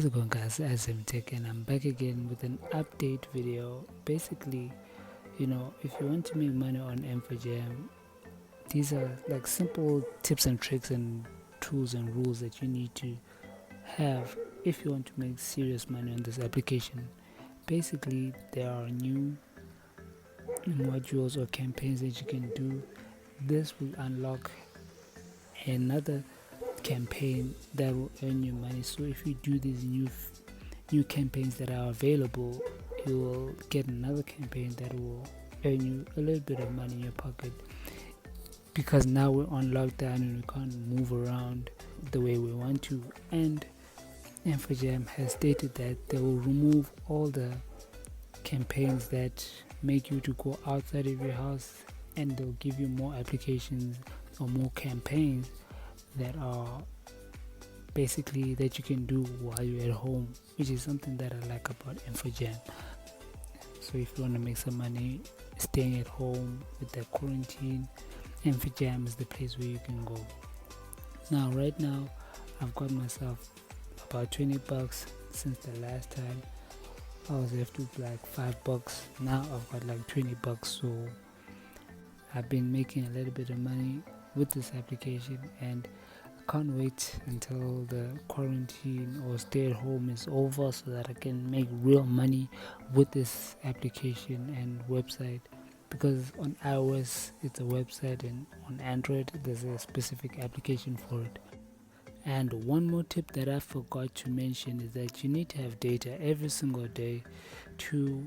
How's it going, guys? As Tech, and I'm back again with an update video. Basically, if you want to make money on M4jam, these are like simple tips and tricks and tools and rules that you need to have if you want to make serious money on this application. Basically, there are new modules or campaigns that you can do. This will unlock another campaign that will earn you money. So if you do these new campaigns that are available, you will get another campaign that will earn you a little bit of money in your pocket, because now we're on lockdown and we can't move around the way we want to. And M4jam has stated that they will remove all the campaigns that make you to go outside of your house, and they'll give you more applications or more campaigns that are basically that you can do while you're at home, which is something that I like about M4jam. So if you want to make some money staying at home with the quarantine, M4jam is the place where you can go. Now right now I've got myself about $20 since the last time I was left with like $5. Now I've got like $20, so I've been making a little bit of money with this application, and I can't wait until the quarantine or stay at home is over so that I can make real money with this application and website. Because on iOS it's a website, and on Android there's a specific application for it. And one more tip that I forgot to mention is that you need to have data every single day to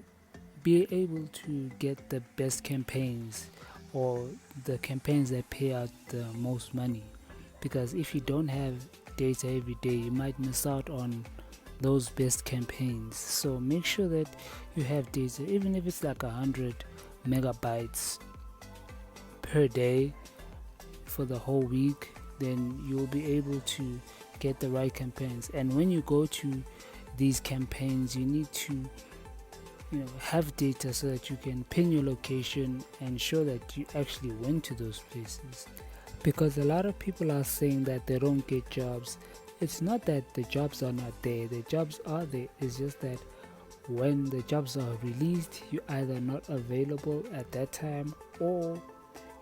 be able to get the best campaigns, or the campaigns that pay out the most money. Because if you don't have data every day, you might miss out on those best campaigns. So make sure that you have data, even if it's like 100 megabytes per day for the whole week, then you'll be able to get the right campaigns. And when you go to these campaigns, you need to have data so that you can pin your location and show that you actually went to those places. Because a lot of people are saying that they don't get jobs. It's not that the jobs are not there, the jobs are there. It's just that when the jobs are released, you're either not available at that time, or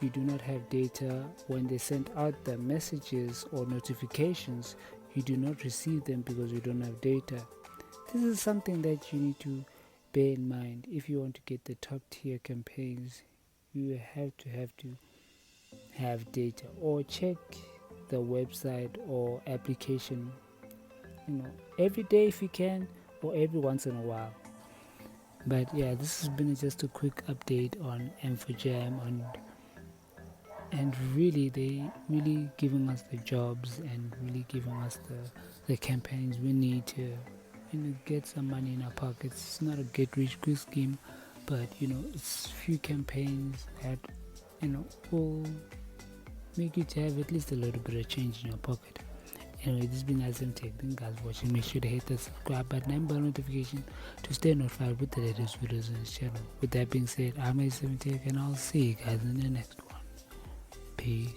you do not have data. When they send out the messages or notifications, you do not receive them because you don't have data. This is something that you need to bear in mind. If you want to get the top tier campaigns, you have to have data, or check the website or application every day if you can, or every once in a while. But yeah, this has been just a quick update on M4jam, and really they really giving us the jobs and really giving us the campaigns we need to get some money in our pockets. It's not a get rich quick scheme, but it's few campaigns that will make you to have at least a little bit of change in your pocket. Anyway, this has been Tech. Thank you guys for watching. Make sure to hit the subscribe button and bell notification to stay notified with the latest videos on this channel. With that being said, I'm M4jam, and I'll see you guys in the next one. Peace.